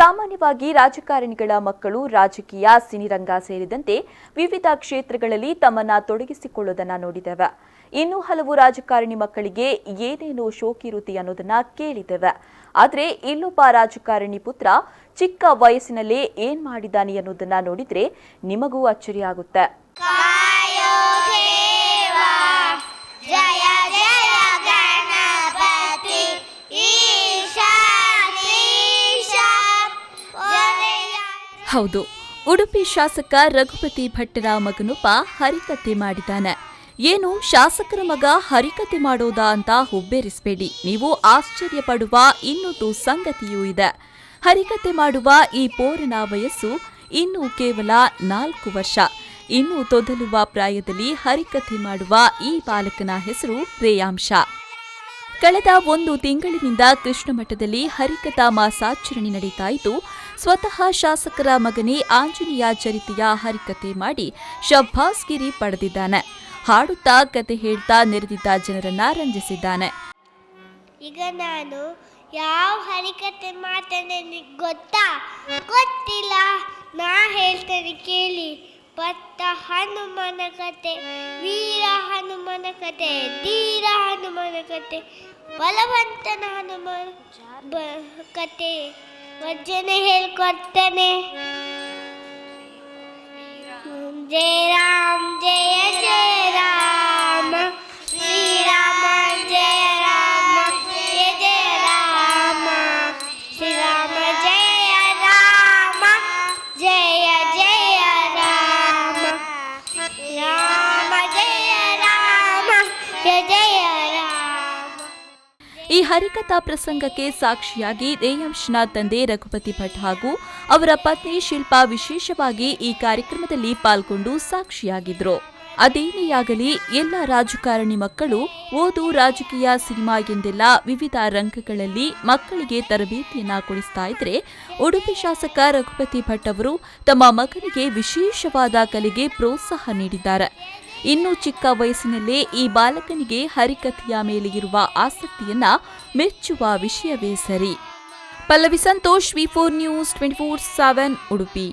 ಸಾಮಾನ್ಯವಾಗಿ ರಾಜಕಾರಣಿಗಳ ಮಕ್ಕಳು ರಾಜಕೀಯ, ಸಿನಿರಂಗ ಸೇರಿದಂತೆ ವಿವಿಧ ಕ್ಷೇತ್ರಗಳಲ್ಲಿ ತಮ್ಮನ್ನ ತೊಡಗಿಸಿಕೊಳ್ಳುವುದನ್ನು ನೋಡಿದ್ದೇವೆ. ಇನ್ನು ಹಲವು ರಾಜಕಾರಣಿ ಮಕ್ಕಳಿಗೆ ಏನೇನೋ ಶೋಕಿರುತಿ ಅನ್ನೋದನ್ನ ಕೇಳಿದ್ದೇವೆ. ಆದರೆ ಇಲ್ಲೊಬ್ಬ ರಾಜಕಾರಣಿ ಪುತ್ರ ಚಿಕ್ಕ ವಯಸ್ಸಿನಲ್ಲೇ ಏನ್ ಮಾಡಿದ್ದಾನೆ ಅನ್ನೋದನ್ನ ನೋಡಿದ್ರೆ ನಿಮಗೂ ಅಚ್ಚರಿಯಾಗುತ್ತೆ. ಹೌದು, ಉಡುಪಿ ಶಾಸಕ ರಘುಪತಿ ಭಟ್ಟರ ಮಗನೊಬ್ಬ ಹರಿಕತೆ ಮಾಡಿದ್ದಾನೆ. ಏನು ಶಾಸಕರ ಮಗ ಹರಿಕತೆ ಮಾಡೋದಾ ಅಂತ ಹುಬ್ಬೇರಿಸಬೇಡಿ. ನೀವು ಆಶ್ಚರ್ಯ ಪಡುವ ಇನ್ನೊಂದು ಸಂಗತಿಯೂ ಇದೆ. ಹರಿಕತೆ ಮಾಡುವ ಈ ಪೋರನ ವಯಸ್ಸು ಇನ್ನೂ ಕೇವಲ 4 ವರ್ಷ. ಇನ್ನೂ ತೊದಲುವ ಪ್ರಾಯದಲ್ಲಿ ಹರಿಕತೆ ಮಾಡುವ ಈ ಬಾಲಕನ ಹೆಸರು ರೇಯಾಂಶ. ಕಳೆದ 1 ತಿಂಗಳಿನಿಂದ ಕೃಷ್ಣಮಠದಲ್ಲಿ ಹರಿಕಥಾ ಮಾಸಾಚರಣೆ ನಡೀತಾ ಇದ್ದು, ಸ್ವತಃ ಶಾಸಕರ ಮಗನೇ ಆಂಜನೇಯ ಚರಿತೆಯ ಹರಿಕತೆ ಮಾಡಿ ಶಬ್ಬಾಸ್ಗಿರಿ ಪಡೆದಿದ್ದಾನೆ. ಹಾಡುತ್ತಾ ಕತೆ ಹೇಳ್ತಾ ನೆರೆದಿದ್ದ ಜನರನ್ನ ರಂಜಿಸಿದ್ದಾನೆ. ಈಗ ನಾನು ಯಾವ ಹರಿಕತೆ ಮಾತನೆ ಗೊತ್ತಾ? ಗೊತ್ತಿಲ್ಲ, ನಾ ಹೇಳ್ತೇನೆ ಕೇಳಿ. ಭತ್ತ ಹನುಮನ ಕತೆ, ವೀರ ಹನುಮನ ಕತೆ, ಧೀರ ಹನುಮನ ಕತೆ, ಬಲವಂತನ ಹನುಮನ ಕತೆ ವಜ್ಜನೆ ಹೇಳ್ಕೊಡ್ತಾನೆ. ಜಯ ರಾಮ್ ಜಯ ಜಯ ರಾಮ, ಶ್ರೀರಾಮ ಜಯ ರಾಮ ಜಯ ಜಯ ರಾಮ, ಶ್ರೀರಾಮ ಜಯ ರಾಮ ಜಯ ಜಯ ರಾಮ, ರಾಮ ಜಯ ರಾಮ ಜಯ ಜಯ ರಾಮ. ಈ ಹರಿಕಥಾ ಪ್ರಸಂಗಕ್ಕೆ ಸಾಕ್ಷಿಯಾಗಿ ರೇಯಾಂಶನ ತಂದೆ ರಘುಪತಿ ಭಟ್ ಹಾಗೂ ಅವರ ಪತ್ನಿ ಶಿಲ್ಪಾ ವಿಶೇಷವಾಗಿ ಈ ಕಾರ್ಯಕ್ರಮದಲ್ಲಿ ಪಾಲ್ಗೊಂಡು ಸಾಕ್ಷಿಯಾಗಿದ್ರು. ಅದೇನೇ ಆಗಲಿ, ಎಲ್ಲ ರಾಜಕಾರಣಿ ಮಕ್ಕಳು ಓದು, ರಾಜಕೀಯ, ಸಿನಿಮಾ ಎಂದೆಲ್ಲ ವಿವಿಧ ರಂಗಗಳಲ್ಲಿ ಮಕ್ಕಳಿಗೆ ತರಬೇತಿಯನ್ನ ಕೊಡಿಸ್ತಾ ಇದ್ರೆ, ಉಡುಪಿ ಶಾಸಕ ರಘುಪತಿ ಭಟ್ ಅವರು ತಮ್ಮ ಮಗನಿಗೆ ವಿಶೇಷವಾದ ಕಲೆಗೆ ಪ್ರೋತ್ಸಾಹ ನೀಡಿದ್ದಾರೆ. ಇನ್ನು ಚಿಕ್ಕ ವಯಸ್ಸಿನಲ್ಲೇ ಈ ಬಾಲಕನಿಗೆ ಹರಿಕಥೆಯ ಮೇಲೆ ಇರುವ ಆಸಕ್ತಿಯನ್ನ ಮೆಚ್ಚುವ ವಿಷಯವೇ ಸರಿ. Pallavi Santosh, V4 News 24/7 Udupi.